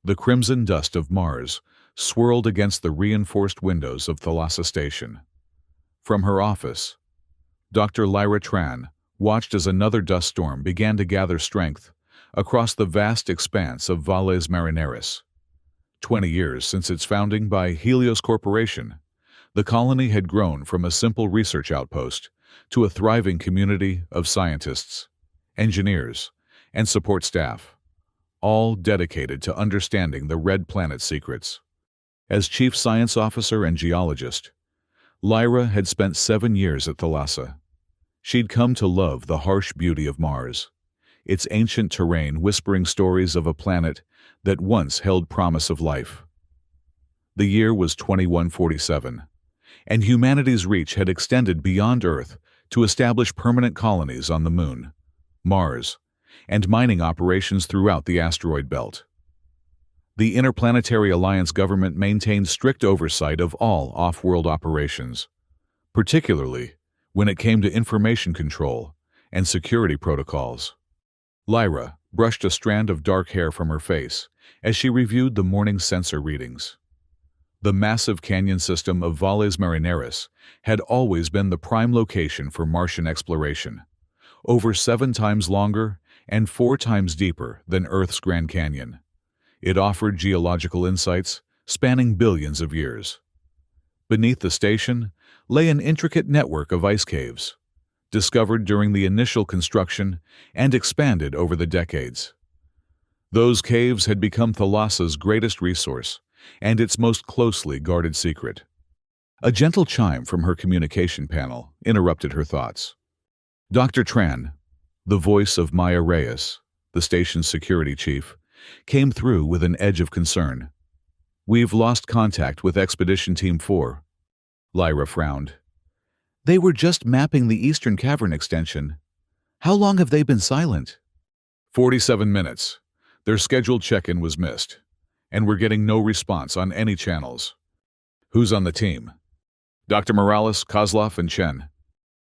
The crimson dust of Mars swirled against the reinforced windows of Thalassa Station. From her office, Dr. Lyra Tran watched as another dust storm began to gather strength across the vast expanse of Valles Marineris. 20 years since its founding by Helios Corporation, the colony had grown from a simple research outpost to a thriving community of scientists, engineers, and support staff, all dedicated to understanding the Red Planet's secrets. As chief science officer and geologist, Lyra had spent 7 years at Thalassa. She'd come to love the harsh beauty of Mars, its ancient terrain whispering stories of a planet that once held promise of life. The year was 2147, and humanity's reach had extended beyond Earth to establish permanent colonies on the Moon, Mars, and mining operations throughout the asteroid belt. The Interplanetary Alliance government maintained strict oversight of all off-world operations, particularly when it came to information control and security protocols. Lyra brushed a strand of dark hair from her face as she reviewed the morning sensor readings. The massive canyon system of Valles Marineris had always been the prime location for Martian exploration, over 7 times longer and 4 times deeper than Earth's Grand Canyon. It offered geological insights spanning billions of years. Beneath the station lay an intricate network of ice caves, discovered during the initial construction and expanded over the decades. Those caves had become Thalassa's greatest resource and its most closely guarded secret. A gentle chime from her communication panel interrupted her thoughts. Dr. Tran, the voice of Maya Reyes, the station's security chief, came through with an edge of concern. "We've lost contact with Expedition Team 4. Lyra frowned. "They were just mapping the Eastern Cavern extension. How long have they been silent?" 47 minutes. Their scheduled check-in was missed, and we're getting no response on any channels. Who's on the team? Dr. Morales, Kozlov, and Chen.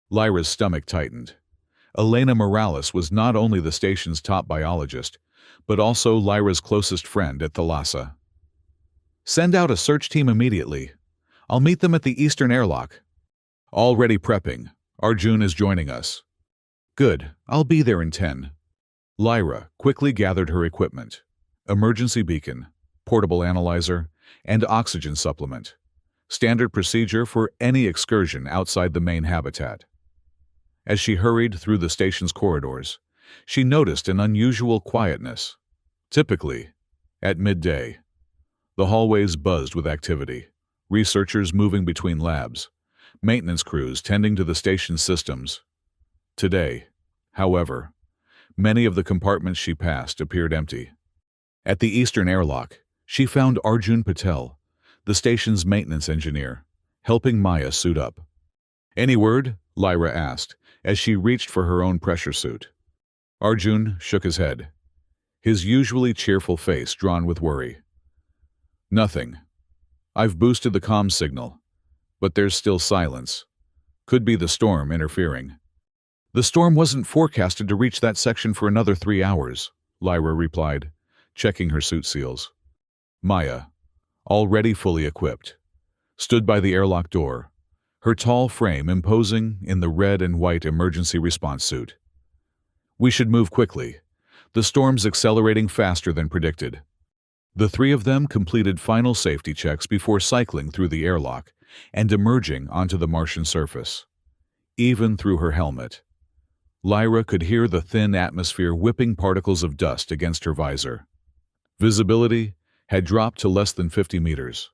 Lyra's stomach tightened. Elena Morales was not only the station's top biologist, but also Lyra's closest friend at Thalassa. "Send out a search team immediately. I'll meet them at the Eastern Airlock." "Already prepping. Arjun is joining us." "Good. I'll be there in 10. Lyra quickly gathered her equipment: emergency beacon, portable analyzer, and oxygen supplement. Standard procedure for any excursion outside the main habitat. As she hurried through the station's corridors, she noticed an unusual quietness. Typically, at midday, the hallways buzzed with activity, researchers moving between labs, maintenance crews tending to the station's systems. Today, however, many of the compartments she passed appeared empty. At the Eastern Airlock, she found Arjun Patel, the station's maintenance engineer, helping Maya suit up. "Any word?" Lyra asked, as she reached for her own pressure suit. Arjun shook his head, his usually cheerful face drawn with worry. "Nothing. I've boosted the comms signal, but there's still silence. Could be the storm interfering." "The storm wasn't forecasted to reach that section for another 3 hours," Lyra replied, checking her suit seals. Maya, already fully equipped, stood by the airlock door, her tall frame imposing in the red and white emergency response suit. "We should move quickly. The storm's accelerating faster than predicted." The 3 of them completed final safety checks before cycling through the airlock and emerging onto the Martian surface. Even through her helmet, Lyra could hear the thin atmosphere whipping particles of dust against her visor. Visibility had dropped to less than 50 meters,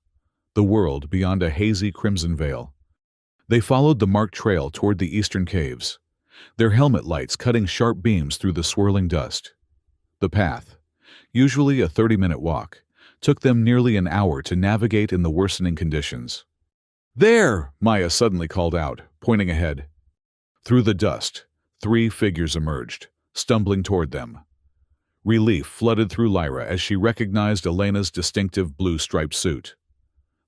the world beyond a hazy crimson veil. They followed the marked trail toward the eastern caves, their helmet lights cutting sharp beams through the swirling dust. The path, usually a 30-minute walk, took them nearly an hour to navigate in the worsening conditions. "There!" Maya suddenly called out, pointing ahead. Through the dust, 3 figures emerged, stumbling toward them. Relief flooded through Lyra as she recognized Elena's distinctive blue-striped suit.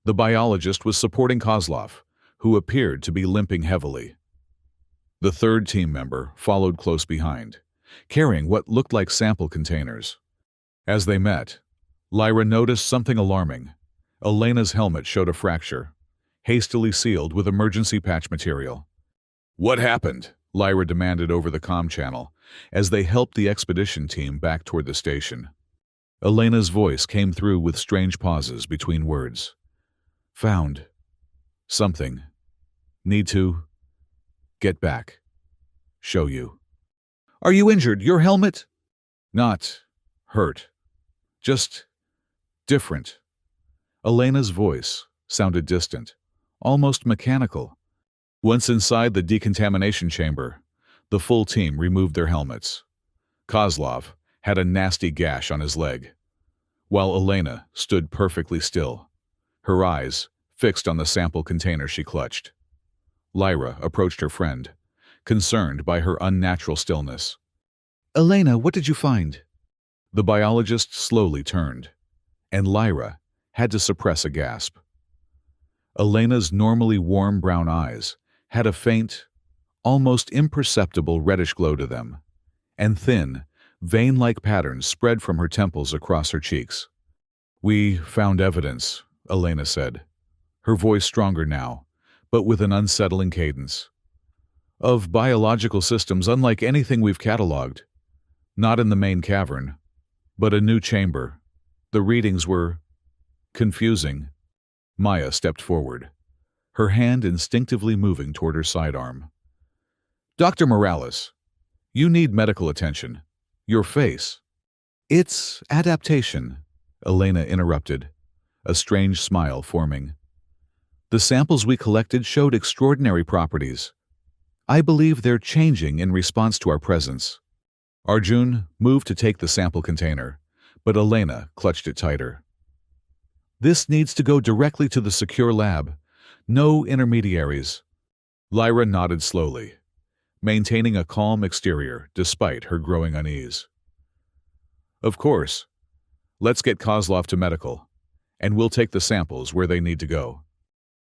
The biologist was supporting Kozlov, who appeared to be limping heavily. The 3rd team member followed close behind, carrying what looked like sample containers. As they met, Lyra noticed something alarming. Elena's helmet showed a fracture, hastily sealed with emergency patch material. "What happened?" Lyra demanded over the comm channel, as they helped the expedition team back toward the station. Elena's voice came through with strange pauses between words. "Found. Something. Need to get back. Show you." "Are you injured? Your helmet?" "Not hurt. Just different." Elena's voice sounded distant, almost mechanical. Once inside the decontamination chamber, the full team removed their helmets. Kozlov had a nasty gash on his leg, while Elena stood perfectly still, her eyes fixed on the sample container she clutched. Lyra approached her friend, concerned by her unnatural stillness. "Elena, what did you find?" The biologist slowly turned, and Lyra had to suppress a gasp. Elena's normally warm brown eyes had a faint, almost imperceptible reddish glow to them, and thin, vein-like patterns spread from her temples across her cheeks. "We found evidence," Elena said, her voice stronger now, but with an unsettling cadence, "of biological systems unlike anything we've cataloged. Not in the main cavern, but a new chamber. The readings were confusing." Maya stepped forward, her hand instinctively moving toward her sidearm. "Dr. Morales, you need medical attention. Your face." "It's adaptation," Elena interrupted, a strange smile forming. "The samples we collected showed extraordinary properties. I believe they're changing in response to our presence." Arjun moved to take the sample container, but Elena clutched it tighter. "This needs to go directly to the secure lab. No intermediaries." Lyra nodded slowly, maintaining a calm exterior despite her growing unease. "Of course. Let's get Kozlov to medical, and we'll take the samples where they need to go."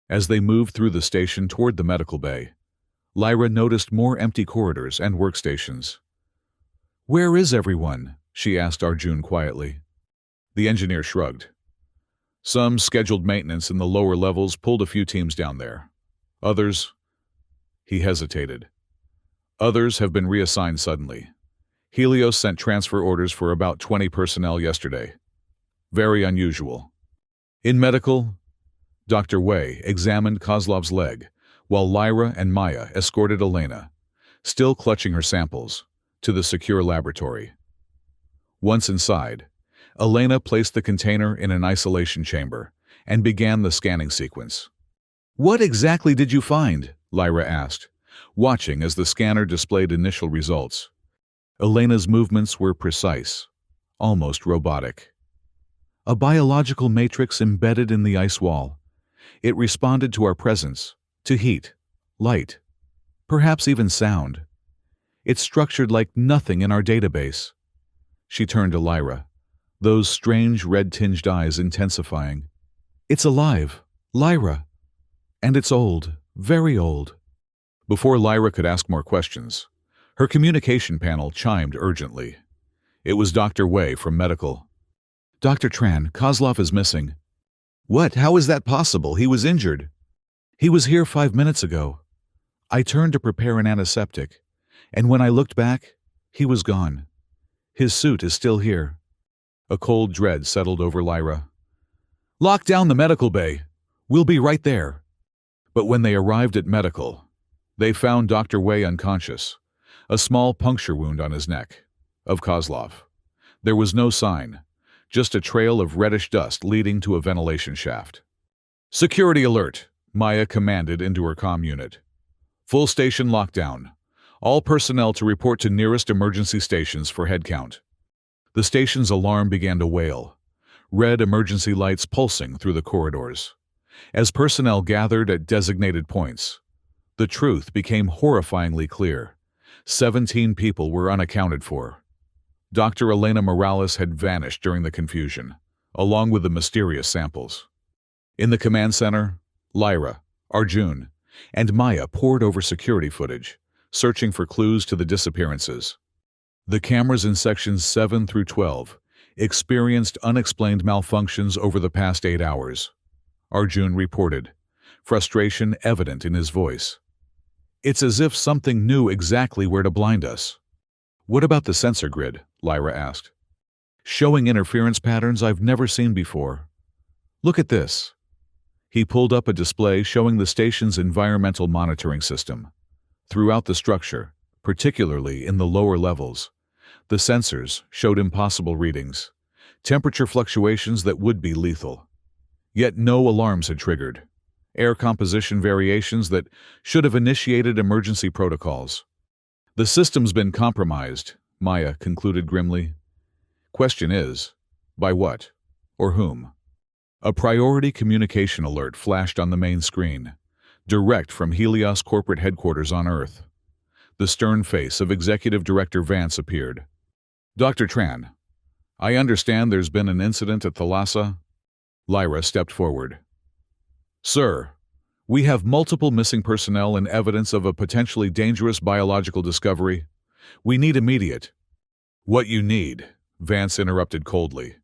As they moved through the station toward the medical bay, Lyra noticed more empty corridors and workstations. "Where is everyone?" she asked Arjun quietly. The engineer shrugged. "Some scheduled maintenance in the lower levels pulled a few teams down there. Others—" He hesitated. "Others have been reassigned suddenly. Helios sent transfer orders for about 20 personnel yesterday. Very unusual." In medical, Dr. Wei examined Kozlov's leg, while Lyra and Maya escorted Elena, still clutching her samples, to the secure laboratory. Once inside, Elena placed the container in an isolation chamber and began the scanning sequence. "What exactly did you find?" Lyra asked, watching as the scanner displayed initial results. Elena's movements were precise, almost robotic. "A biological matrix embedded in the ice wall. It responded to our presence, to heat, light, perhaps even sound. It's structured like nothing in our database." She turned to Lyra, those strange red-tinged eyes intensifying. "It's alive, Lyra. And it's old, very old." Before Lyra could ask more questions, her communication panel chimed urgently. It was Dr. Wei from medical. "Dr. Tran, Kozlov is missing." "What? How is that possible? He was injured." "He was here 5 minutes ago. I turned to prepare an antiseptic, and when I looked back, he was gone. His suit is still here." A cold dread settled over Lyra. "Lock down the medical bay. We'll be right there." But when they arrived at medical, they found Dr. Wei unconscious, a small puncture wound on his neck, of Kozlov. There was no sign, just a trail of reddish dust leading to a ventilation shaft. "Security alert," Maya commanded into her comm unit. "Full station lockdown. All personnel to report to nearest emergency stations for head count." The station's alarm began to wail, red emergency lights pulsing through the corridors. As personnel gathered at designated points, the truth became horrifyingly clear. 17 people were unaccounted for. Dr. Elena Morales had vanished during the confusion, along with the mysterious samples. In the command center, Lyra, Arjun, and Maya pored over security footage, searching for clues to the disappearances. The cameras in sections 7 through 12 Experienced unexplained malfunctions over the past 8 hours, Arjun reported, frustration evident in his voice. It's as if something knew exactly where to blind us. What about the sensor grid? Lyra asked. Showing interference patterns I've never seen before. Look at this. He pulled up a display showing the station's environmental monitoring system. Throughout the structure, particularly in the lower levels, the sensors showed impossible readings, temperature fluctuations that would be lethal. Yet no alarms had triggered, air composition variations that should have initiated emergency protocols. The system's been compromised, Maya concluded grimly. Question is, by what? Or whom? A priority communication alert flashed on the main screen, direct from Helios corporate headquarters on Earth. The stern face of Executive Director Vance appeared. Dr. Tran, I understand there's been an incident at Thalassa. Lyra stepped forward. Sir, we have multiple missing personnel and evidence of a potentially dangerous biological discovery. We need immediate. What you need, Vance interrupted coldly,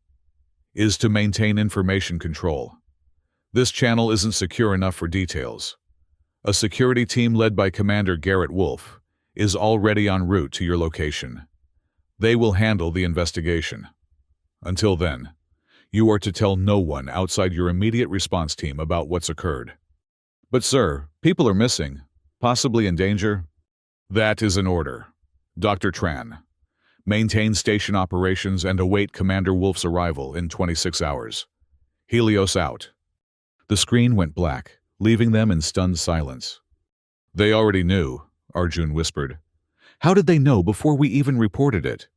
is to maintain information control. This channel isn't secure enough for details. A security team led by Commander Garrett Wolf is already en route to your location. They will handle the investigation. Until then, you are to tell no one outside your immediate response team about what's occurred. But sir, people are missing, possibly in danger. That is an order. Dr. Tran, maintain station operations and await Commander Wolf's arrival in 26 hours. Helios out. The screen went black, leaving them in stunned silence. They already knew, Arjun whispered. How did they know before we even reported it?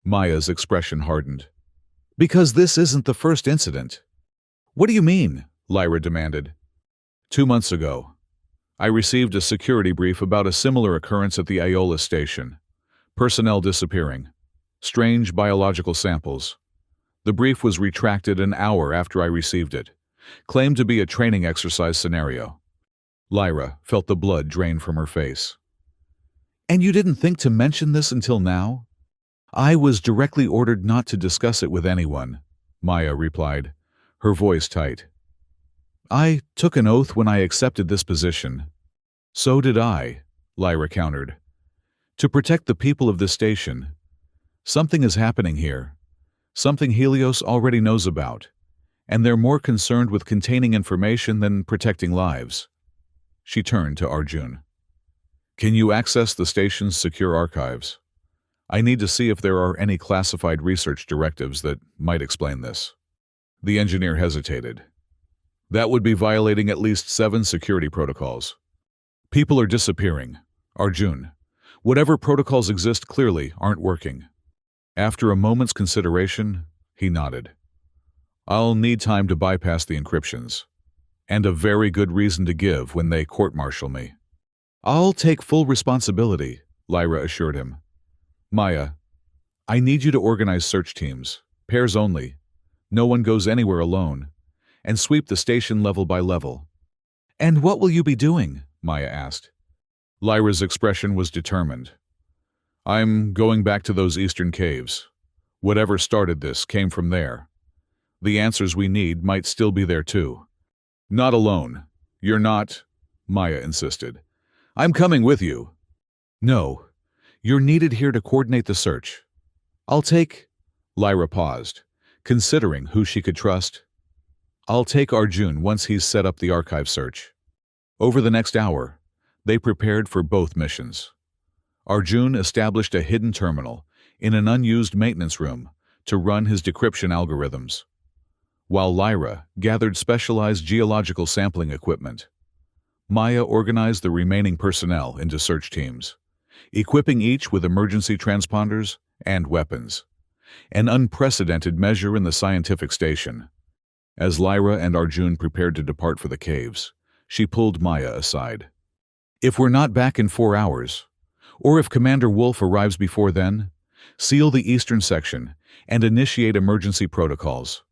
Maya's expression hardened. Because this isn't the first incident. What do you mean? Lyra demanded. 2 months ago, I received a security brief about a similar occurrence at the Iola station. Personnel disappearing. Strange biological samples. The brief was retracted an hour after I received it. Claimed to be a training exercise scenario. Lyra felt the blood drain from her face. And you didn't think to mention this until now? I was directly ordered not to discuss it with anyone, Maya replied, her voice tight. I took an oath when I accepted this position. So did I, Lyra countered. To protect the people of this station. Something is happening here. Something Helios already knows about. And they're more concerned with containing information than protecting lives. She turned to Arjun. Can you access the station's secure archives? I need to see if there are any classified research directives that might explain this. The engineer hesitated. That would be violating at least 7 security protocols. People are disappearing. Arjun, whatever protocols exist clearly aren't working. After a moment's consideration, he nodded. I'll need time to bypass the encryptions. And a very good reason to give when they court-martial me. I'll take full responsibility, Lyra assured him. Maya, I need you to organize search teams, pairs only. No one goes anywhere alone. And sweep the station level by level. And what will you be doing? Maya asked. Lyra's expression was determined. I'm going back to those eastern caves. Whatever started this came from there. The answers we need might still be there too. Not alone. You're not, Maya insisted. I'm coming with you. No, you're needed here to coordinate the search. I'll take... Lyra paused, considering who she could trust. I'll take Arjun once he's set up the archive search. Over the next hour, they prepared for both missions. Arjun established a hidden terminal in an unused maintenance room to run his decryption algorithms, while Lyra gathered specialized geological sampling equipment. Maya organized the remaining personnel into search teams, equipping each with emergency transponders and weapons, an unprecedented measure in the scientific station. As Lyra and Arjun prepared to depart for the caves, she pulled Maya aside. If we're not back in 4 hours, or if Commander Wolf arrives before then, seal the eastern section and initiate emergency protocols.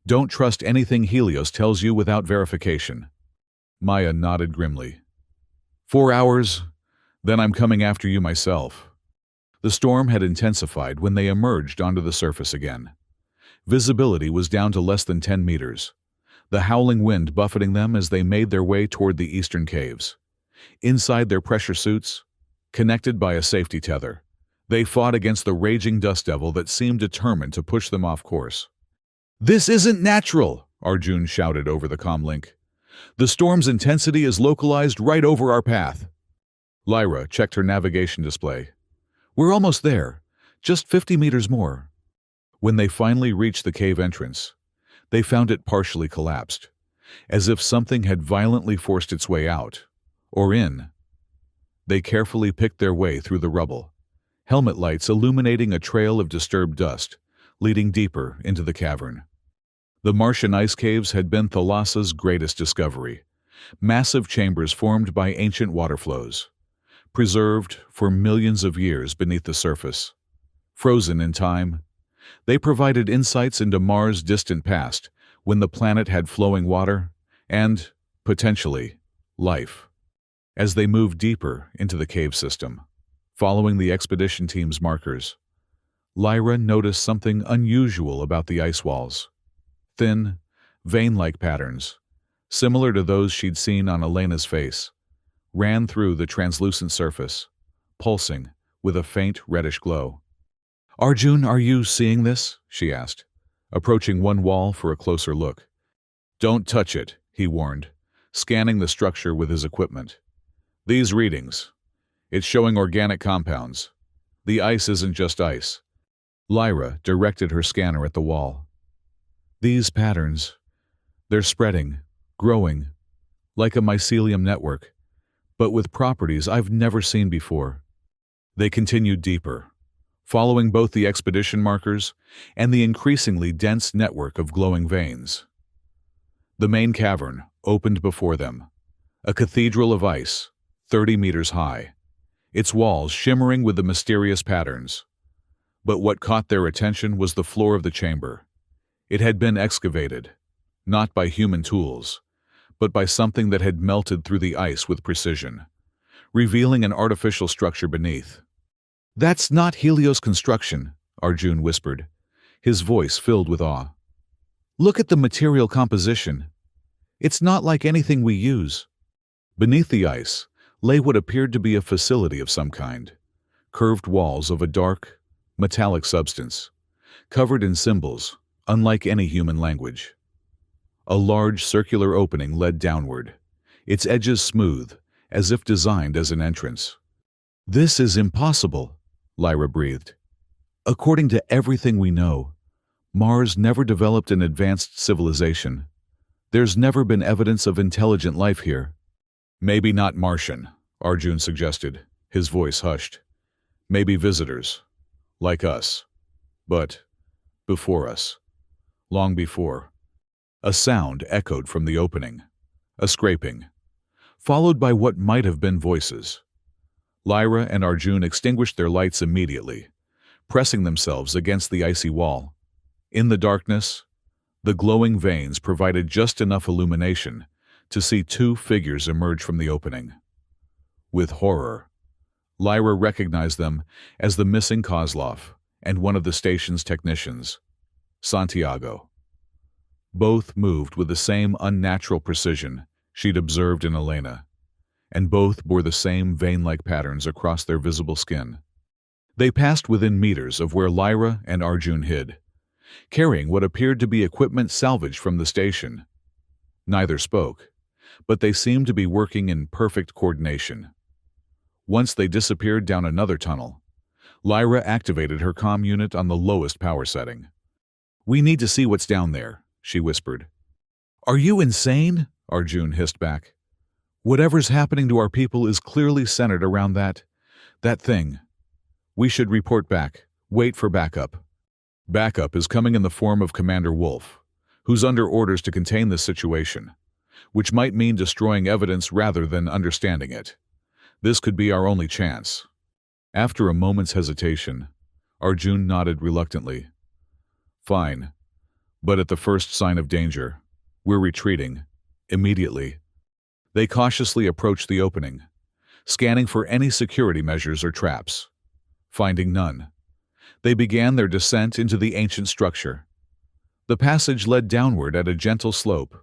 Don't trust anything Helios tells you without verification. Maya nodded grimly. 4 hours? Then I'm coming after you myself. The storm had intensified when they emerged onto the surface again. Visibility was down to less than 10 meters, the howling wind buffeting them as they made their way toward the eastern caves. Inside their pressure suits, connected by a safety tether, they fought against the raging dust devil that seemed determined to push them off course. "This isn't natural!" Arjun shouted over the comlink. "The storm's intensity is localized right over our path." Lyra checked her navigation display. "We're almost there. Just 50 meters more." When they finally reached the cave entrance, they found it partially collapsed, as if something had violently forced its way out, or in. They carefully picked their way through the rubble, helmet lights illuminating a trail of disturbed dust, leading deeper into the cavern. The Martian ice caves had been Thalassa's greatest discovery, massive chambers formed by ancient water flows, preserved for millions of years beneath the surface. Frozen in time, they provided insights into Mars' distant past when the planet had flowing water and, potentially, life. As they moved deeper into the cave system, following the expedition team's markers, Lyra noticed something unusual about the ice walls. Thin, vein-like patterns, similar to those she'd seen on Elena's face, ran through the translucent surface, pulsing with a faint reddish glow. "Arjun, are you seeing this?" she asked, approaching one wall for a closer look. "Don't touch it," he warned, scanning the structure with his equipment. "These readings, it's showing organic compounds. The ice isn't just ice." Lyra directed her scanner at the wall. "These patterns, they're spreading, growing, like a mycelium network, but with properties I've never seen before." They continued deeper, following both the expedition markers and the increasingly dense network of glowing veins. The main cavern opened before them, a cathedral of ice, 30 meters high, its walls shimmering with the mysterious patterns. But what caught their attention was the floor of the chamber. It had been excavated, not by human tools, but by something that had melted through the ice with precision, revealing an artificial structure beneath. "That's not Helios construction," Arjun whispered, his voice filled with awe. "Look at the material composition. It's not like anything we use." Beneath the ice lay what appeared to be a facility of some kind, curved walls of a dark, metallic substance, covered in symbols unlike any human language. A large circular opening led downward, its edges smooth, as if designed as an entrance. "This is impossible," Lyra breathed. "According to everything we know, Mars never developed an advanced civilization. There's never been evidence of intelligent life here." "Maybe not Martian," Arjun suggested, his voice hushed. "Maybe visitors, like us. But before us. Long before." A sound echoed from the opening, a scraping, followed by what might have been voices. Lyra and Arjun extinguished their lights immediately, pressing themselves against the icy wall. In the darkness, the glowing veins provided just enough illumination to see two figures emerge from the opening. With horror, Lyra recognized them as the missing Kozlov and one of the station's technicians, Santiago. Both moved with the same unnatural precision she'd observed in Elena, and both bore the same vein-like patterns across their visible skin. They passed within meters of where Lyra and Arjun hid, carrying what appeared to be equipment salvaged from the station. Neither spoke, but they seemed to be working in perfect coordination. Once they disappeared down another tunnel, Lyra activated her comm unit on the lowest power setting. "We need to see what's down there," she whispered. "Are you insane?" Arjun hissed back. "Whatever's happening to our people is clearly centered around that thing. We should report back. Wait for backup." "Backup is coming in the form of Commander Wolf, who's under orders to contain this situation, which might mean destroying evidence rather than understanding it. This could be our only chance." After a moment's hesitation, Arjun nodded reluctantly. "Fine, but at the first sign of danger, we're retreating, immediately." They cautiously approached the opening, scanning for any security measures or traps. Finding none, they began their descent into the ancient structure. The passage led downward at a gentle slope,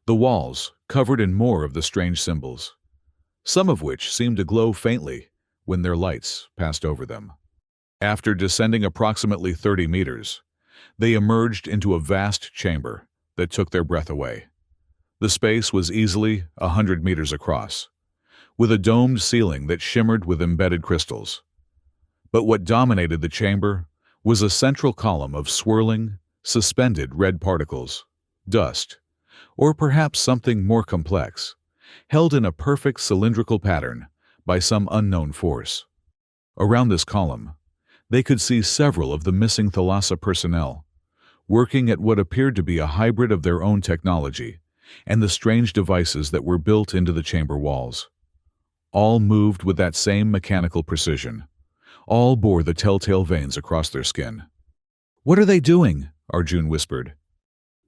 the walls covered in more of the strange symbols, some of which seemed to glow faintly when their lights passed over them. After descending approximately 30 meters, they emerged into a vast chamber that took their breath away. The space was easily 100 meters across, with a domed ceiling that shimmered with embedded crystals. But what dominated the chamber was a central column of swirling, suspended red particles, dust, or perhaps something more complex, held in a perfect cylindrical pattern by some unknown force. Around this column, they could see several of the missing Thalassa personnel, working at what appeared to be a hybrid of their own technology and the strange devices that were built into the chamber walls. All moved with that same mechanical precision. All bore the telltale veins across their skin. "What are they doing?" Arjun whispered.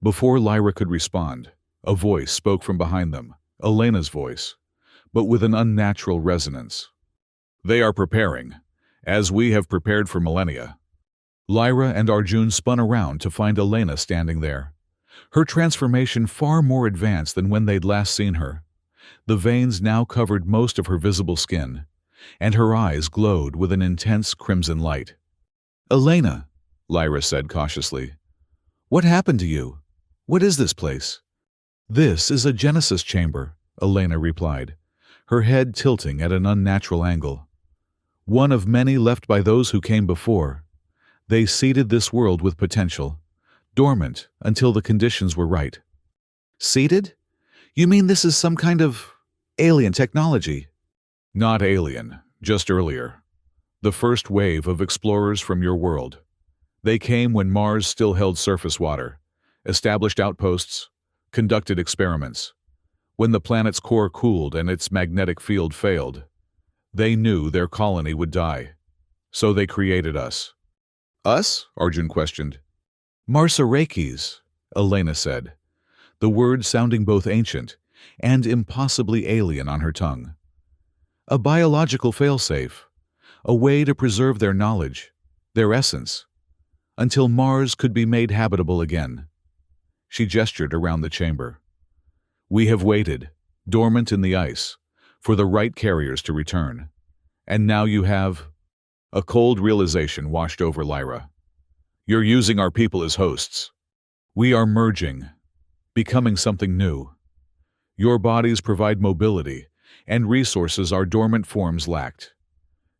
Before Lyra could respond, a voice spoke from behind them, Elena's voice, but with an unnatural resonance. "They are preparing, as we have prepared for millennia." Lyra and Arjun spun around to find Elena standing there, her transformation far more advanced than when they'd last seen her. The veins now covered most of her visible skin, and her eyes glowed with an intense crimson light. "Elena," Lyra said cautiously, "what happened to you? What is this place?" "This is a Genesis chamber," Elena replied, her head tilting at an unnatural angle. "One of many left by those who came before. They seeded this world with potential, dormant until the conditions were right." "Seeded? You mean this is some kind of alien technology?" "Not alien, just earlier. The first wave of explorers from your world. They came when Mars still held surface water, established outposts, conducted experiments. When the planet's core cooled and its magnetic field failed, they knew their colony would die. So they created us." "Us?" Arjun questioned. "Marsarakis," Elena said, the word sounding both ancient and impossibly alien on her tongue. "A biological failsafe, a way to preserve their knowledge, their essence, until Mars could be made habitable again." She gestured around the chamber. "We have waited, dormant in the ice, for the right carriers to return. And now you have—" A cold realization washed over Lyra. "You're using our people as hosts. We are merging, becoming something new. Your bodies provide mobility and resources our dormant forms lacked.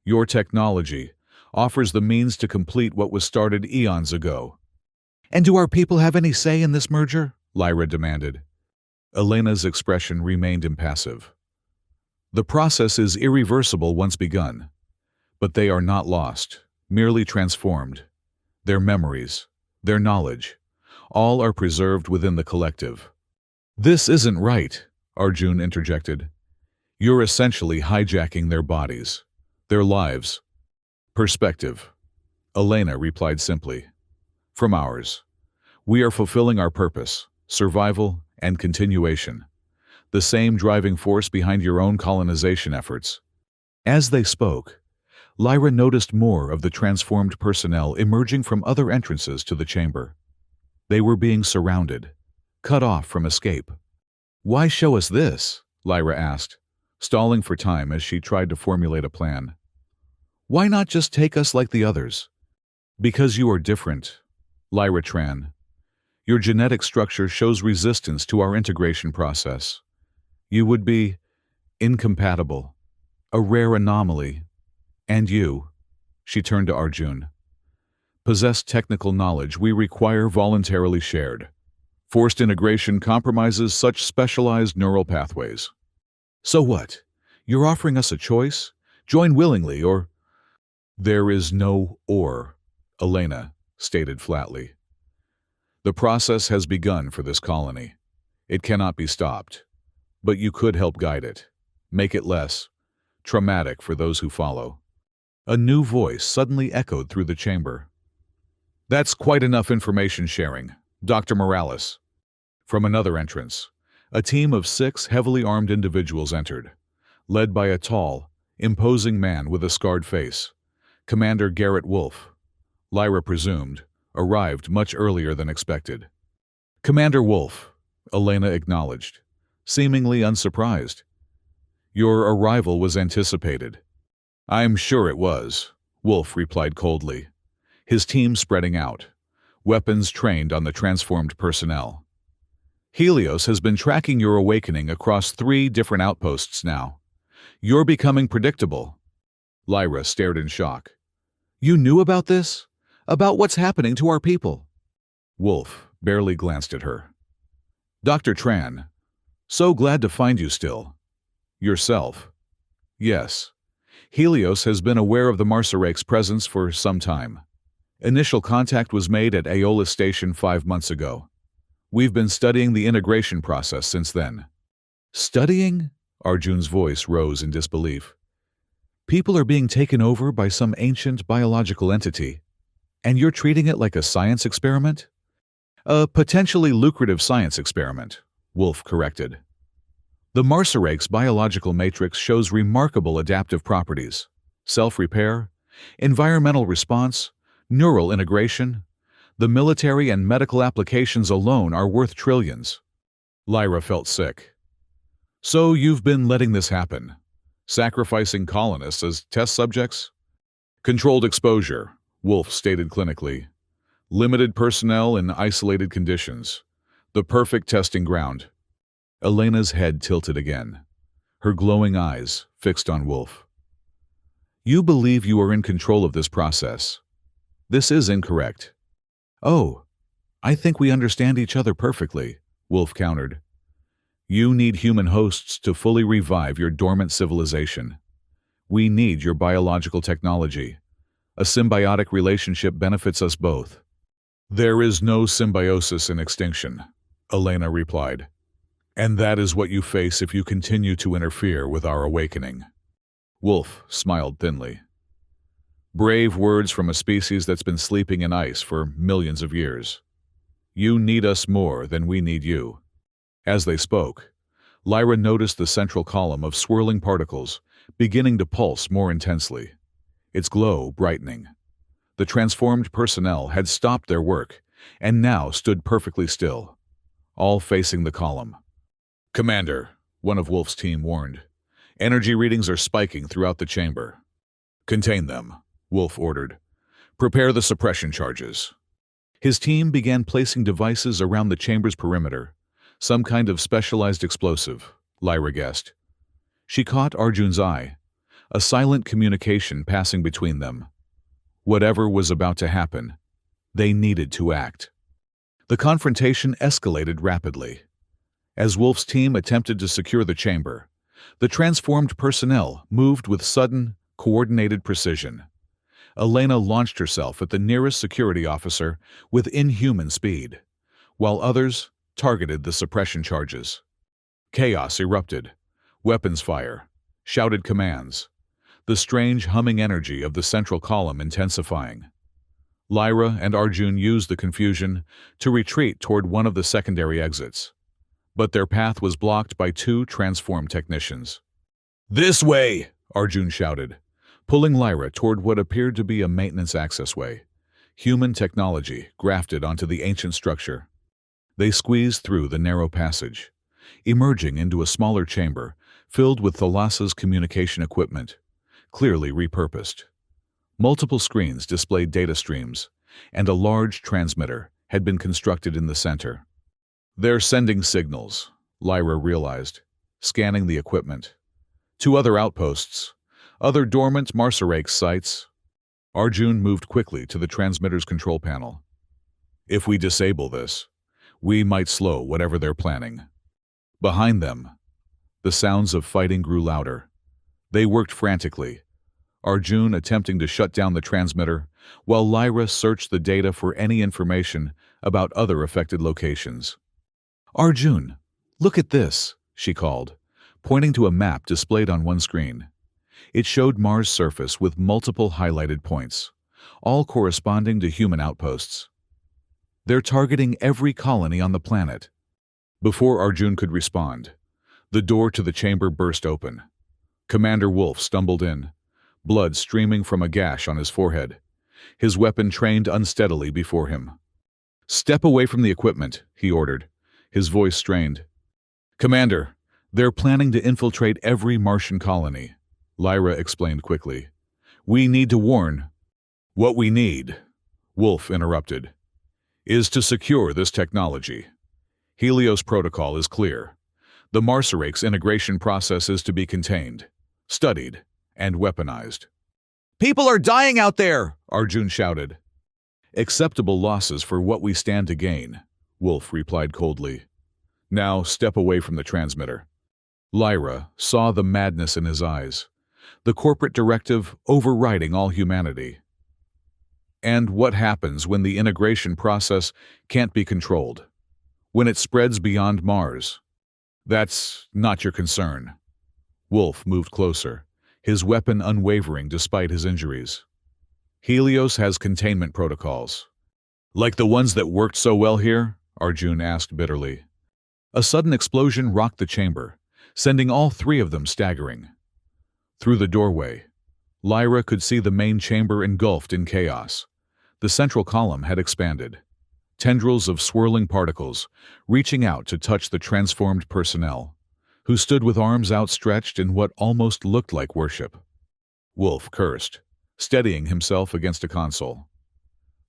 Your technology offers the means to complete what was started eons ago." "And do our people have any say in this merger?" Lyra demanded. Elena's expression remained impassive. "The process is irreversible once begun, but they are not lost, merely transformed. Their memories, their knowledge, all are preserved within the collective." "This isn't right," Arjun interjected. "You're essentially hijacking their bodies, their lives." "Perspective," Elena replied simply. "From ours. We are fulfilling our purpose, survival and continuation, the same driving force behind your own colonization efforts." As they spoke, Lyra noticed more of the transformed personnel emerging from other entrances to the chamber. They were being surrounded, cut off from escape. "Why show us this?" Lyra asked, stalling for time as she tried to formulate a plan. "Why not just take us like the others?" "Because you are different, Lyra Tran. Your genetic structure shows resistance to our integration process. You would be incompatible, a rare anomaly. And you," she turned to Arjun, "possess technical knowledge we require voluntarily shared. Forced integration compromises such specialized neural pathways." "So what? You're offering us a choice? Join willingly or—" "There is no or," Elena stated flatly. "The process has begun for this colony. It cannot be stopped. But you could help guide it, make it less traumatic for those who follow." A new voice suddenly echoed through the chamber. "That's quite enough information sharing, Dr. Morales." From another entrance, a team of 6 heavily armed individuals entered, led by a tall, imposing man with a scarred face, Commander Garrett Wolfe, Lyra presumed, arrived much earlier than expected. "Commander Wolf," Elena acknowledged, seemingly unsurprised. "Your arrival was anticipated." "I'm sure it was," Wolf replied coldly, his team spreading out, weapons trained on the transformed personnel. "Helios has been tracking your awakening across 3 different outposts now. You're becoming predictable." Lyra stared in shock. "You knew about this? About what's happening to our people?" Wolf barely glanced at her. "Dr. Tran, so glad to find you still. Yourself?" "Yes. Helios has been aware of the Marsarak's presence for some time. Initial contact was made at Aeola Station 5 months ago. We've been studying the integration process since then." "Studying?" Arjun's voice rose in disbelief. "People are being taken over by some ancient biological entity, and you're treating it like a science experiment?" "A potentially lucrative science experiment," Wolf corrected. "The Marsarak's biological matrix shows remarkable adaptive properties: self-repair, environmental response, neural integration. The military and medical applications alone are worth trillions." Lyra felt sick. "So you've been letting this happen? Sacrificing colonists as test subjects?" "Controlled exposure," Wolf stated clinically. "Limited personnel in isolated conditions. The perfect testing ground." Elena's head tilted again, her glowing eyes fixed on Wolf. "You believe you are in control of this process. This is incorrect." "Oh, I think we understand each other perfectly," Wolf countered. "You need human hosts to fully revive your dormant civilization. We need your biological technology. A symbiotic relationship benefits us both." "There is no symbiosis in extinction," Elena replied. "And that is what you face if you continue to interfere with our awakening." Wolf smiled thinly. "Brave words from a species that's been sleeping in ice for millions of years. You need us more than we need you." As they spoke, Lyra noticed the central column of swirling particles beginning to pulse more intensely, its glow brightening. The transformed personnel had stopped their work and now stood perfectly still, all facing the column. "Commander," one of Wolf's team warned, "energy readings are spiking throughout the chamber." "Contain them," Wolf ordered. "Prepare the suppression charges." His team began placing devices around the chamber's perimeter, some kind of specialized explosive, Lyra guessed. She caught Arjun's eye, a silent communication passing between them. Whatever was about to happen, they needed to act. The confrontation escalated rapidly. As Wolf's team attempted to secure the chamber, the transformed personnel moved with sudden, coordinated precision. Elena launched herself at the nearest security officer with inhuman speed, while others targeted the suppression charges. Chaos erupted, weapons fire, shouted commands, the strange humming energy of the central column intensifying. Lyra and Arjun used the confusion to retreat toward one of the secondary exits, but their path was blocked by 2 transformed technicians. "This way!" Arjun shouted, pulling Lyra toward what appeared to be a maintenance accessway, human technology grafted onto the ancient structure. They squeezed through the narrow passage, emerging into a smaller chamber filled with Thalassa's communication equipment, clearly repurposed. Multiple screens displayed data streams, and a large transmitter had been constructed in the center. "They're sending signals," Lyra realized, scanning the equipment. "To other outposts, other dormant Marsarak sites." Arjun moved quickly to the transmitter's control panel. "If we disable this, we might slow whatever they're planning." Behind them, the sounds of fighting grew louder. They worked frantically, Arjun attempting to shut down the transmitter, while Lyra searched the data for any information about other affected locations. "Arjun, look at this," she called, pointing to a map displayed on one screen. It showed Mars' surface with multiple highlighted points, all corresponding to human outposts. "They're targeting every colony on the planet." Before Arjun could respond, the door to the chamber burst open. Commander Wolf stumbled in, blood streaming from a gash on his forehead, his weapon trained unsteadily before him. "Step away from the equipment," he ordered, his voice strained. "Commander, they're planning to infiltrate every Martian colony," Lyra explained quickly. "We need to warn—" "What we need," Wolf interrupted, "is to secure this technology. Helios protocol is clear. The Marsorake's integration process is to be contained, studied, and weaponized." "People are dying out there!" Arjun shouted. "Acceptable losses for what we stand to gain," Wolf replied coldly. "Now step away from the transmitter." Lyra saw the madness in his eyes, the corporate directive overriding all humanity. And what happens when the integration process can't be controlled? When it spreads beyond Mars? That's not your concern. Wolf moved closer, his weapon unwavering despite his injuries. "Helios has containment protocols." "Like the ones that worked so well here?" Arjun asked bitterly. A sudden explosion rocked the chamber, sending all three of them staggering. Through the doorway, Lyra could see the main chamber engulfed in chaos. The central column had expanded, tendrils of swirling particles reaching out to touch the transformed personnel, who stood with arms outstretched in what almost looked like worship. Wolf cursed, steadying himself against a console.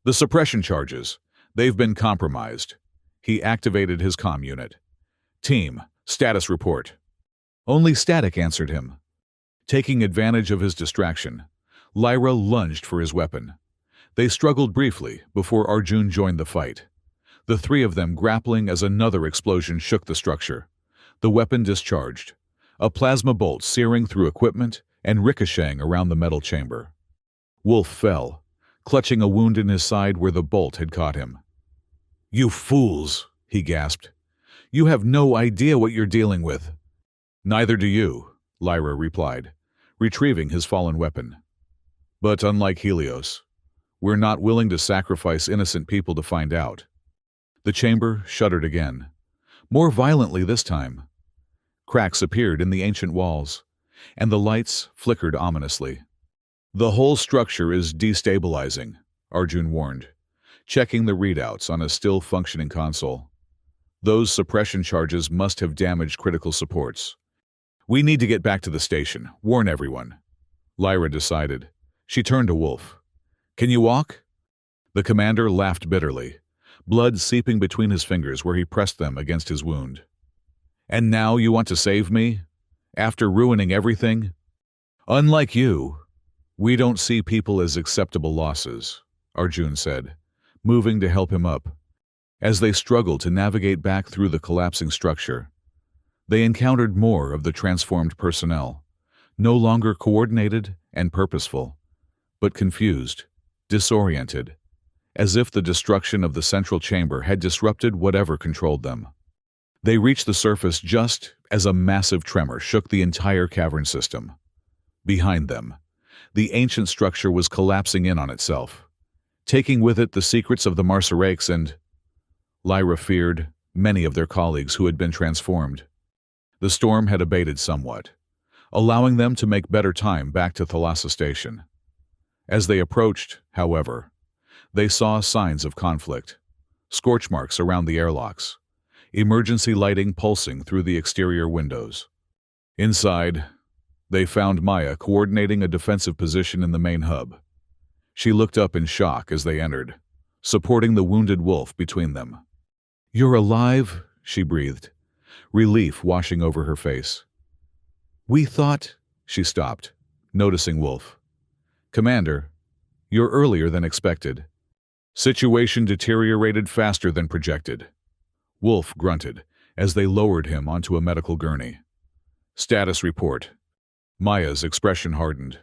"The suppression charges. They've been compromised." He activated his comm unit. "Team, status report." Only static answered him. Taking advantage of his distraction, Lyra lunged for his weapon. They struggled briefly before Arjun joined the fight, the three of them grappling as another explosion shook the structure. The weapon discharged, a plasma bolt searing through equipment and ricocheting around the metal chamber. Wolf fell, clutching a wound in his side where the bolt had caught him. "You fools," he gasped. "You have no idea what you're dealing with." "Neither do you," Lyra replied, retrieving his fallen weapon. "But unlike Helios, we're not willing to sacrifice innocent people to find out." The chamber shuddered again, more violently this time. Cracks appeared in the ancient walls, and the lights flickered ominously. "The whole structure is destabilizing," Arjun warned, checking the readouts on a still-functioning console. "Those suppression charges must have damaged critical supports. We need to get back to the station, warn everyone." Lyra decided. She turned to Wolf. "Can you walk?" The commander laughed bitterly, blood seeping between his fingers where he pressed them against his wound. "And now you want to save me? After ruining everything?" "Unlike you, we don't see people as acceptable losses," Arjun said, moving to help him up. As they struggled to navigate back through the collapsing structure, they encountered more of the transformed personnel, no longer coordinated and purposeful, but confused, disoriented, as if the destruction of the central chamber had disrupted whatever controlled them. They reached the surface just as a massive tremor shook the entire cavern system. Behind them, the ancient structure was collapsing in on itself, taking with it the secrets of the Marsorakes and, Lyra feared, many of their colleagues who had been transformed. The storm had abated somewhat, allowing them to make better time back to Thalassa Station. As they approached, however, they saw signs of conflict, scorch marks around the airlocks, emergency lighting pulsing through the exterior windows. Inside, they found Maya coordinating a defensive position in the main hub. She looked up in shock as they entered, supporting the wounded Wolf between them. "You're alive?" she breathed, relief washing over her face. "We thought—" She stopped, noticing Wolf. "Commander, you're earlier than expected." "Situation deteriorated faster than projected." Wolf grunted as they lowered him onto a medical gurney. "Status report." Maya's expression hardened.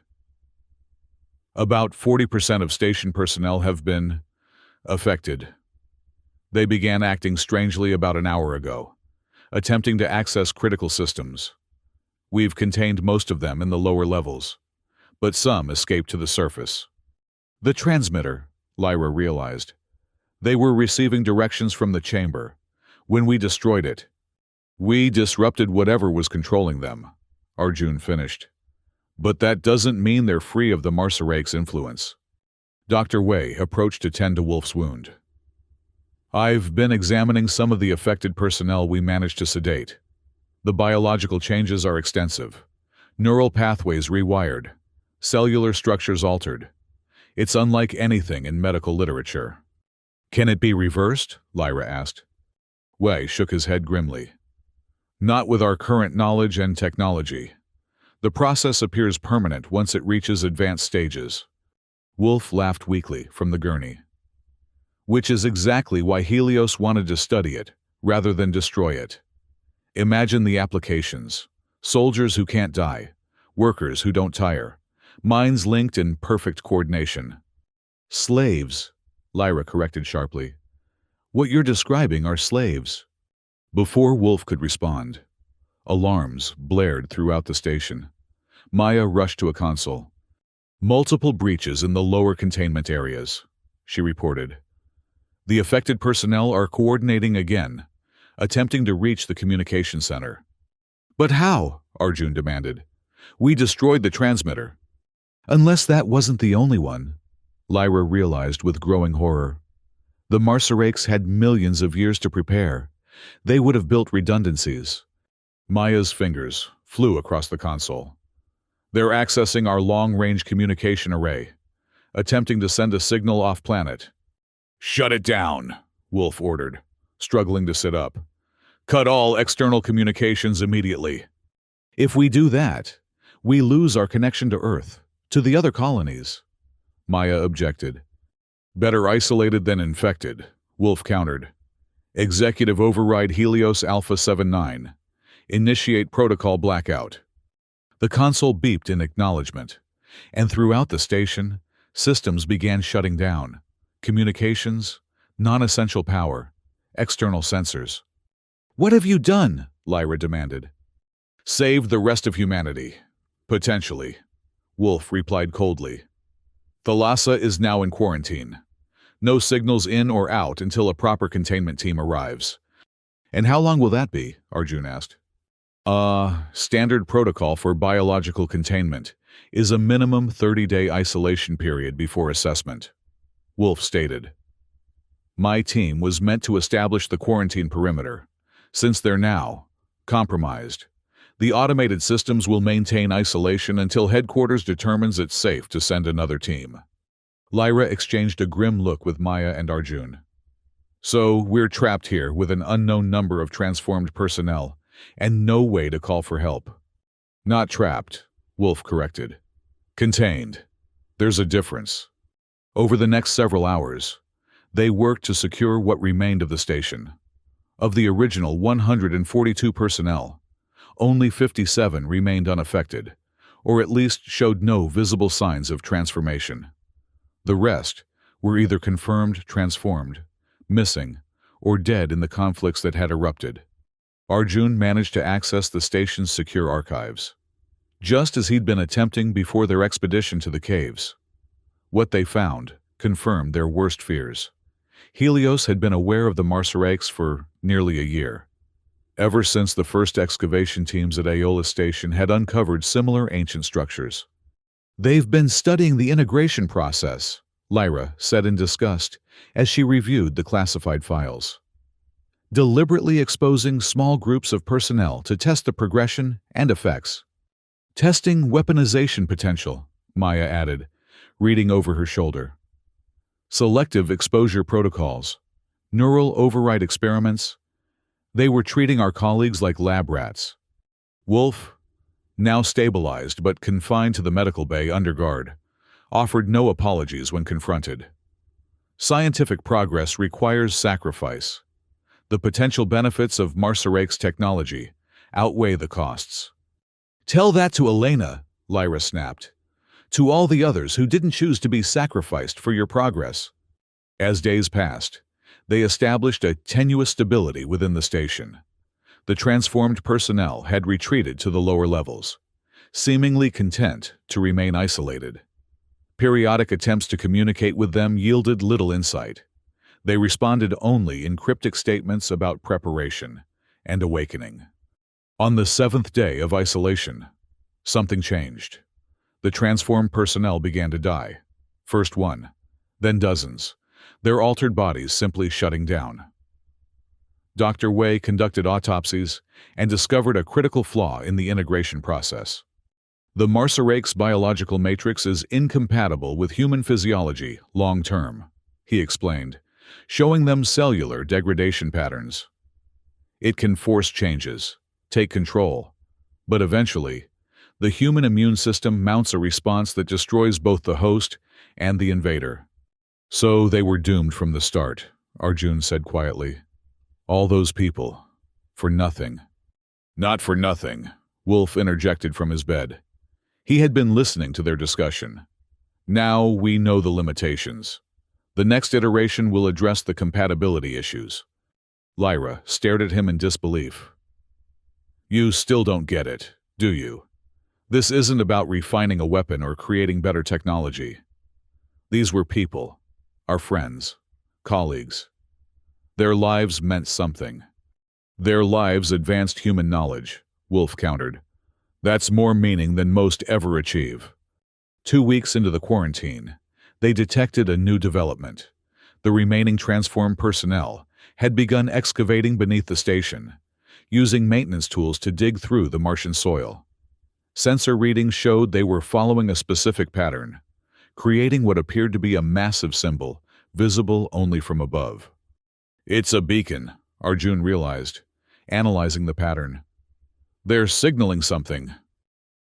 "About 40% of station personnel have been affected. They began acting strangely about an hour ago, attempting to access critical systems. We've contained most of them in the lower levels, but some escaped to the surface." The transmitter, Lyra realized. They were receiving directions from the chamber. When we destroyed it, we disrupted whatever was controlling them, Arjun finished. But that doesn't mean they're free of the Marsorake's influence. Dr. Wei approached to tend to Wolf's wound. I've been examining some of the affected personnel we managed to sedate. The biological changes are extensive. Neural pathways rewired. Cellular structures altered. It's unlike anything in medical literature. Can it be reversed? Lyra asked. Wei shook his head grimly. Not with our current knowledge and technology. The process appears permanent once it reaches advanced stages. Wolf laughed weakly from the gurney. Which is exactly why Helios wanted to study it, rather than destroy it. Imagine the applications. Soldiers who can't die. Workers who don't tire. Minds linked in perfect coordination. Slaves, Lyra corrected sharply. What you're describing are slaves. Before Wolf could respond, alarms blared throughout the station. Maya rushed to a console. Multiple breaches in the lower containment areas, she reported. The affected personnel are coordinating again, attempting to reach the communication center. But how? Arjun demanded. We destroyed the transmitter. Unless that wasn't the only one, Lyra realized with growing horror. The Marsarakes had millions of years to prepare. They would have built redundancies. Maya's fingers flew across the console. They're accessing our long-range communication array, attempting to send a signal off-planet. Shut it down, Wolf ordered, struggling to sit up. Cut all external communications immediately. If we do that, we lose our connection to Earth, to the other colonies. Maya objected. Better isolated than infected, Wolf countered. Executive override Helios Alpha 79. Initiate protocol blackout. The console beeped in acknowledgement, and throughout the station, systems began shutting down. Communications, non-essential power, external sensors. What have you done? Lyra demanded. Saved the rest of humanity. Potentially, Wolf replied coldly. Thalassa is now in quarantine. No signals in or out until a proper containment team arrives. And how long will that be? Arjun asked. Standard protocol for biological containment is a minimum 30-day isolation period before assessment, Wolf stated. My team was meant to establish the quarantine perimeter. Since they're now compromised, the automated systems will maintain isolation until headquarters determines it's safe to send another team. Lyra exchanged a grim look with Maya and Arjun. So we're trapped here with an unknown number of transformed personnel and no way to call for help. Not trapped, Wolf corrected. Contained. There's a difference. Over the next several hours, they worked to secure what remained of the station. Of the original 142 personnel, only 57 remained unaffected, or at least showed no visible signs of transformation. The rest were either confirmed transformed, missing, or dead in the conflicts that had erupted. Arjun managed to access the station's secure archives, just as he'd been attempting before their expedition to the caves. What they found confirmed their worst fears. Helios had been aware of the Marsarakes for nearly a year, ever since the first excavation teams at Aeola Station had uncovered similar ancient structures. They've been studying the integration process, Lyra said in disgust as she reviewed the classified files. Deliberately exposing small groups of personnel to test the progression and effects. Testing weaponization potential, Maya added, reading over her shoulder. Selective exposure protocols, neural override experiments. They were treating our colleagues like lab rats. Wolf, now stabilized but confined to the medical bay under guard, offered no apologies when confronted. Scientific progress requires sacrifice. The potential benefits of Marsarakes technology outweigh the costs. Tell that to Elena, Lyra snapped. To all the others who didn't choose to be sacrificed for your progress. As days passed, they established a tenuous stability within the station. The transformed personnel had retreated to the lower levels, seemingly content to remain isolated. Periodic attempts to communicate with them yielded little insight. They responded only in cryptic statements about preparation and awakening. On the 7th day of isolation, something changed. The transformed personnel began to die. First one, then dozens, their altered bodies simply shutting down. Dr. Wei conducted autopsies and discovered a critical flaw in the integration process. The Marsorake's biological matrix is incompatible with human physiology long-term, he explained, showing them cellular degradation patterns. It can force changes, take control, but eventually, the human immune system mounts a response that destroys both the host and the invader. So they were doomed from the start, Arjun said quietly. All those people, for nothing. Not for nothing, Wolf interjected from his bed. He had been listening to their discussion. Now we know the limitations. The next iteration will address the compatibility issues. Lyra stared at him in disbelief. You still don't get it, do you? This isn't about refining a weapon or creating better technology. These were people, our friends, colleagues. Their lives meant something. Their lives advanced human knowledge, Wolf countered. That's more meaning than most ever achieve. 2 weeks into the quarantine, they detected a new development. The remaining transformed personnel had begun excavating beneath the station, using maintenance tools to dig through the Martian soil. Sensor readings showed they were following a specific pattern, creating what appeared to be a massive symbol, visible only from above. It's a beacon, Arjun realized, analyzing the pattern. They're signaling something.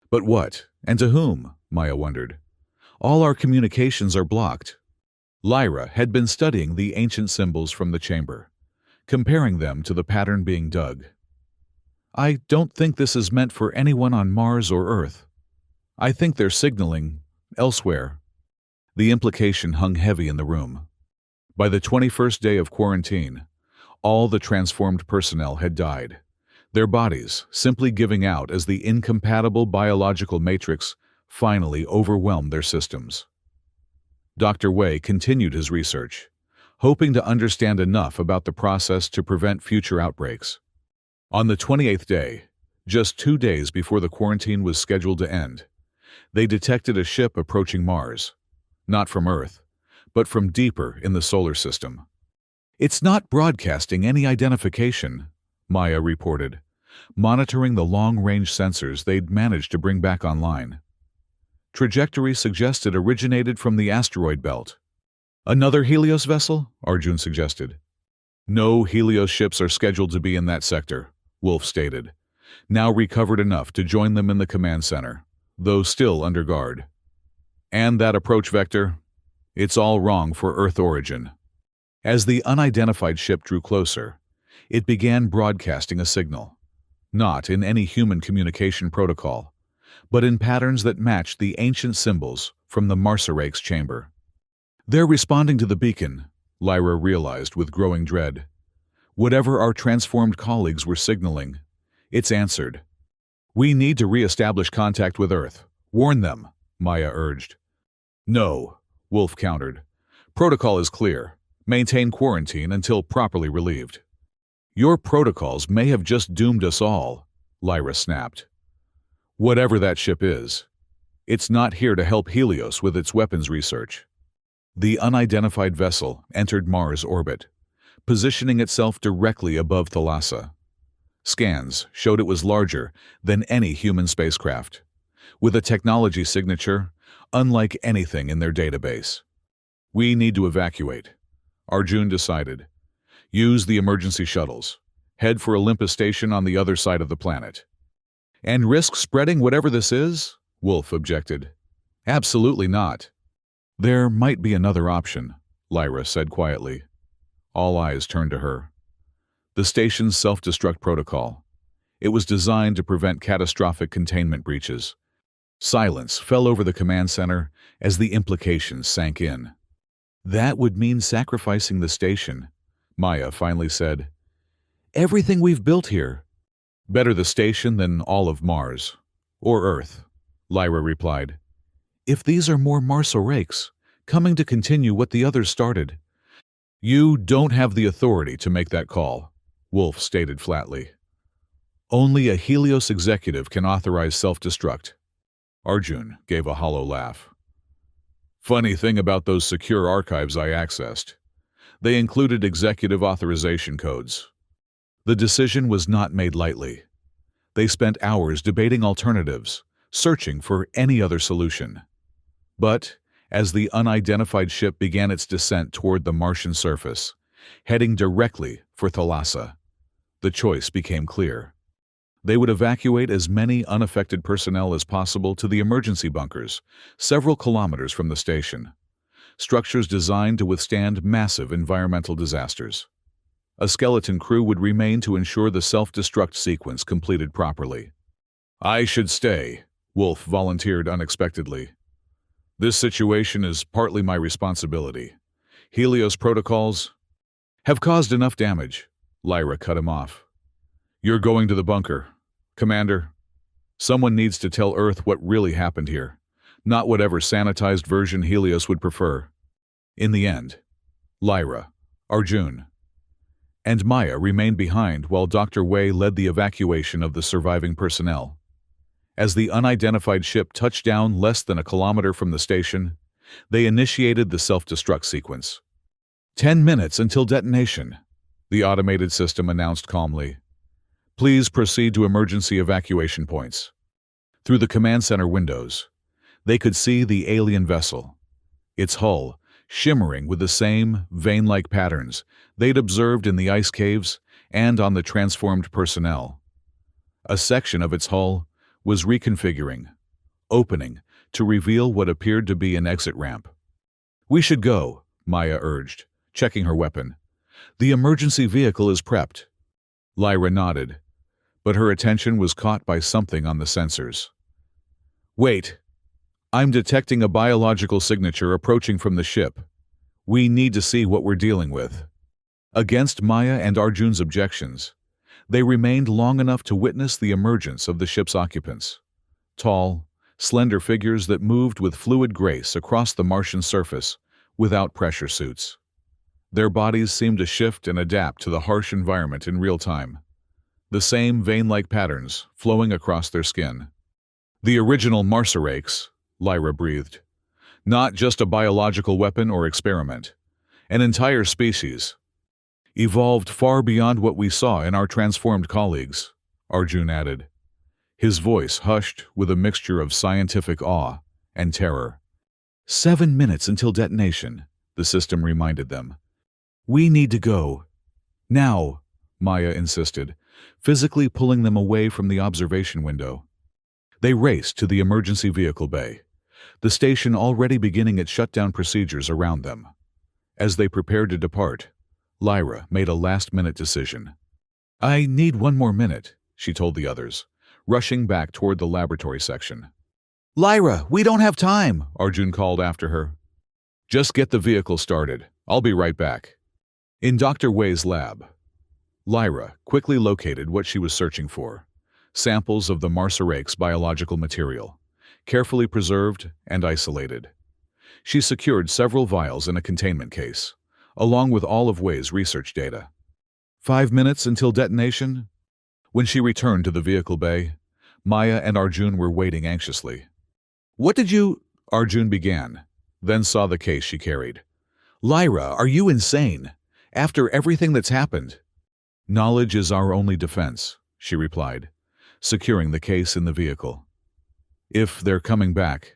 But what, and to whom? Maya wondered. All our communications are blocked. Lyra had been studying the ancient symbols from the chamber, comparing them to the pattern being dug. I don't think this is meant for anyone on Mars or Earth. I think they're signaling elsewhere. The implication hung heavy in the room. By the 21st day of quarantine, all the transformed personnel had died, their bodies simply giving out as the incompatible biological matrix finally overwhelmed their systems. Dr. Wei continued his research, hoping to understand enough about the process to prevent future outbreaks. On the 28th day, just 2 days before the quarantine was scheduled to end, they detected a ship approaching Mars, not from Earth, but from deeper in the solar system. It's not broadcasting any identification, Maya reported, monitoring the long-range sensors they'd managed to bring back online. Trajectory suggested originated from the asteroid belt. Another Helios vessel? Arjun suggested. No Helios ships are scheduled to be in that sector, Wolf stated, now recovered enough to join them in the command center, though still under guard. And that approach vector? It's all wrong for Earth origin. As the unidentified ship drew closer, it began broadcasting a signal, not in any human communication protocol, but in patterns that matched the ancient symbols from the Marsorake's chamber. They're responding to the beacon, Lyra realized with growing dread. Whatever our transformed colleagues were signaling, it's answered. We need to re-establish contact with Earth. Warn them, Maya urged. No, Wolf countered. Protocol is clear. Maintain quarantine until properly relieved. Your protocols may have just doomed us all, Lyra snapped. Whatever that ship is, it's not here to help Helios with its weapons research. The unidentified vessel entered Mars orbit, positioning itself directly above Thalassa. Scans showed it was larger than any human spacecraft, with a technology signature unlike anything in their database. We need to evacuate, Arjun decided. Use the emergency shuttles. Head for Olympus Station on the other side of the planet. And risk spreading whatever this is? Wolf objected. Absolutely not. There might be another option, Lyra said quietly. All eyes turned to her. The station's self-destruct protocol. It was designed to prevent catastrophic containment breaches. Silence fell over the command center as the implications sank in. That would mean sacrificing the station, Maya finally said. Everything we've built here. Better the station than all of Mars. Or Earth, Lyra replied. If these are more Marsorakes, coming to continue what the others started. You don't have the authority to make that call, Wolf stated flatly. Only a Helios executive can authorize self-destruct. Arjun gave a hollow laugh. Funny thing about those secure archives I accessed. They included executive authorization codes. The decision was not made lightly. They spent hours debating alternatives, searching for any other solution. But, as the unidentified ship began its descent toward the Martian surface, heading directly for Thalassa, the choice became clear. They would evacuate as many unaffected personnel as possible to the emergency bunkers, several kilometers from the station, structures designed to withstand massive environmental disasters. A skeleton crew would remain to ensure the self-destruct sequence completed properly. I should stay, Wolf volunteered unexpectedly. This situation is partly my responsibility. Helios protocols have caused enough damage. Lyra cut him off. You're going to the bunker. Commander, someone needs to tell Earth what really happened here, not whatever sanitized version Helios would prefer. In the end, Lyra, Arjun, and Maya remained behind while Dr. Wei led the evacuation of the surviving personnel. As the unidentified ship touched down less than a kilometer from the station, they initiated the self-destruct sequence. 10 minutes until detonation, the automated system announced calmly. Please proceed to emergency evacuation points. Through the command center windows, they could see the alien vessel, its hull shimmering with the same vein-like patterns they'd observed in the ice caves and on the transformed personnel. A section of its hull was reconfiguring, opening to reveal what appeared to be an exit ramp. We should go, Maya urged, checking her weapon. The emergency vehicle is prepped. Lyra nodded, but her attention was caught by something on the sensors. Wait, I'm detecting a biological signature approaching from the ship. We need to see what we're dealing with. Against Maya and Arjun's objections, they remained long enough to witness the emergence of the ship's occupants. Tall, slender figures that moved with fluid grace across the Martian surface without pressure suits. Their bodies seemed to shift and adapt to the harsh environment in real time. The same vein-like patterns flowing across their skin. The original Marsarakes, Lyra breathed. Not just a biological weapon or experiment. An entire species. Evolved far beyond what we saw in our transformed colleagues, Arjun added. His voice hushed with a mixture of scientific awe and terror. 7 minutes until detonation, the system reminded them. We need to go. Now, Maya insisted, physically pulling them away from the observation window. They raced to the emergency vehicle bay, the station already beginning its shutdown procedures around them. As they prepared to depart, Lyra made a last-minute decision. I need 1 more minute, she told the others, rushing back toward the laboratory section. Lyra, we don't have time, Arjun called after her. Just get the vehicle started. I'll be right back. In Dr. Wei's lab, Lyra quickly located what she was searching for. Samples of the Marsarakes' biological material, carefully preserved and isolated. She secured several vials in a containment case, along with all of Wei's research data. 5 minutes until detonation? When she returned to the vehicle bay, Maya and Arjun were waiting anxiously. What did you... Arjun began, then saw the case she carried. Lyra, are you insane? After everything that's happened? Knowledge is our only defense, she replied, securing the case in the vehicle. If they're coming back,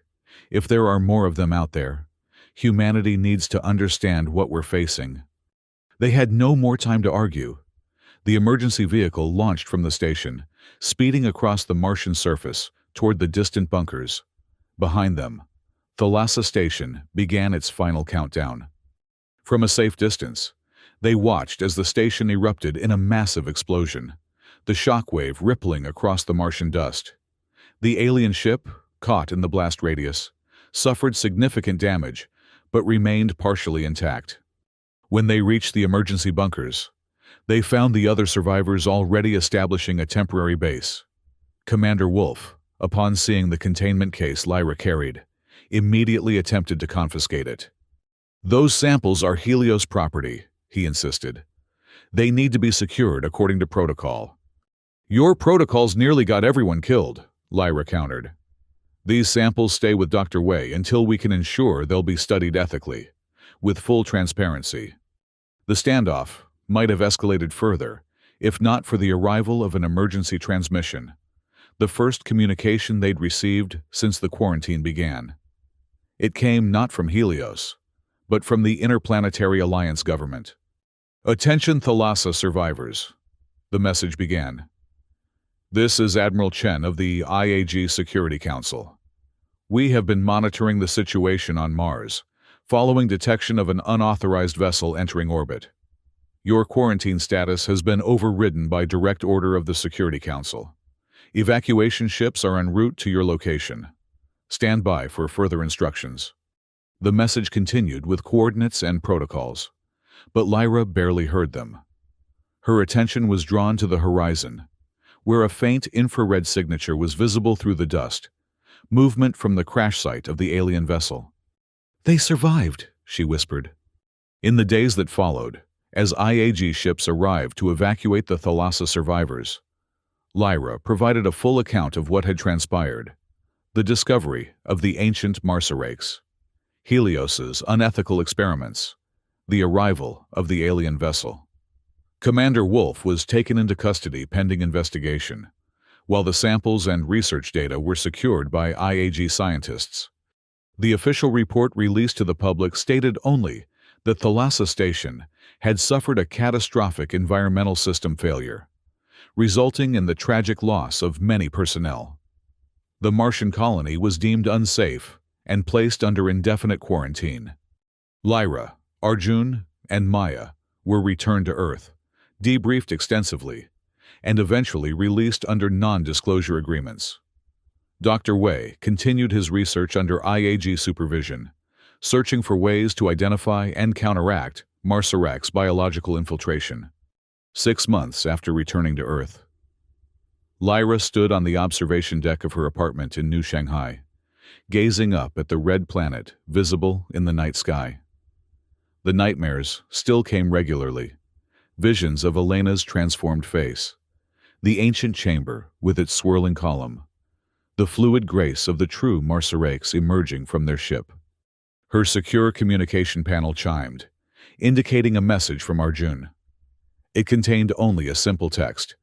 if there are more of them out there, humanity needs to understand what we're facing. They had no more time to argue. The emergency vehicle launched from the station, speeding across the Martian surface toward the distant bunkers. Behind them, Thalassa Station began its final countdown. From a safe distance, they watched as the station erupted in a massive explosion, the shockwave rippling across the Martian dust. The alien ship, caught in the blast radius, suffered significant damage, but remained partially intact. When they reached the emergency bunkers, they found the other survivors already establishing a temporary base. Commander Wolf, upon seeing the containment case Lyra carried, immediately attempted to confiscate it. Those samples are Helios property, he insisted. They need to be secured according to protocol. Your protocols nearly got everyone killed, Lyra countered. These samples stay with Dr. Wei until we can ensure they'll be studied ethically, with full transparency. The standoff might have escalated further, if not for the arrival of an emergency transmission, the first communication they'd received since the quarantine began. It came not from Helios, but from the Interplanetary Alliance government. "Attention Thalassa survivors," the message began. "This is Admiral Chen of the IAG Security Council. We have been monitoring the situation on Mars, following detection of an unauthorized vessel entering orbit. Your quarantine status has been overridden by direct order of the Security Council. Evacuation ships are en route to your location. Stand by for further instructions." The message continued with coordinates and protocols, but Lyra barely heard them. Her attention was drawn to the horizon, where a faint infrared signature was visible through the dust, movement from the crash site of the alien vessel. "They survived," she whispered. In the days that followed, as IAG ships arrived to evacuate the Thalassa survivors, Lyra provided a full account of what had transpired: the discovery of the ancient Marsarakes, Helios's unethical experiments, the arrival of the alien vessel. Commander Wolf was taken into custody pending investigation, while the samples and research data were secured by IAG scientists. The official report released to the public stated only that Thalassa Station had suffered a catastrophic environmental system failure, resulting in the tragic loss of many personnel. The Martian colony was deemed unsafe and placed under indefinite quarantine. Lyra, Arjun, and Maya were returned to Earth, debriefed extensively, and eventually released under non-disclosure agreements. Dr. Wei continued his research under IAG supervision, searching for ways to identify and counteract Marsarak's biological infiltration. 6 months after returning to Earth, Lyra stood on the observation deck of her apartment in New Shanghai, gazing up at the red planet visible in the night sky. The nightmares still came regularly, visions of Elena's transformed face, the ancient chamber with its swirling column, the fluid grace of the true Marsarakes emerging from their ship. Her secure communication panel chimed, indicating a message from Arjun. It contained only a simple text: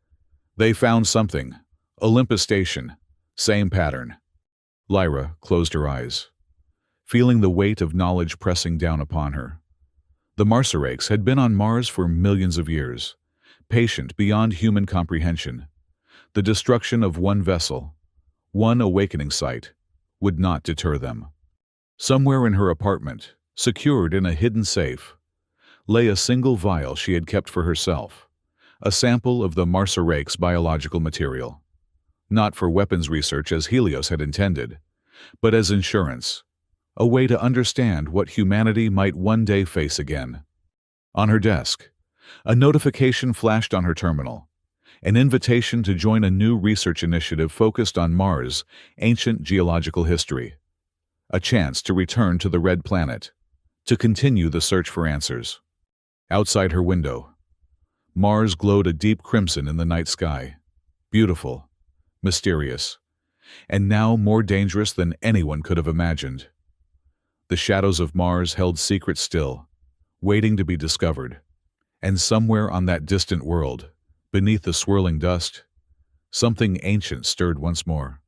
"They found something. Olympus Station. Same pattern." Lyra closed her eyes, feeling the weight of knowledge pressing down upon her. The Marsarakes had been on Mars for millions of years, patient beyond human comprehension. The destruction of one vessel, one awakening site, would not deter them. Somewhere in her apartment, secured in a hidden safe, lay a single vial she had kept for herself, a sample of the Marsarakes' biological material. Not for weapons research as Helios had intended, but as insurance, a way to understand what humanity might one day face again. On her desk, a notification flashed on her terminal, an invitation to join a new research initiative focused on Mars' ancient geological history, a chance to return to the Red Planet, to continue the search for answers. Outside her window, Mars glowed a deep crimson in the night sky, beautiful, mysterious, and now more dangerous than anyone could have imagined. The shadows of Mars held secrets still, waiting to be discovered, and somewhere on that distant world, beneath the swirling dust, something ancient stirred once more.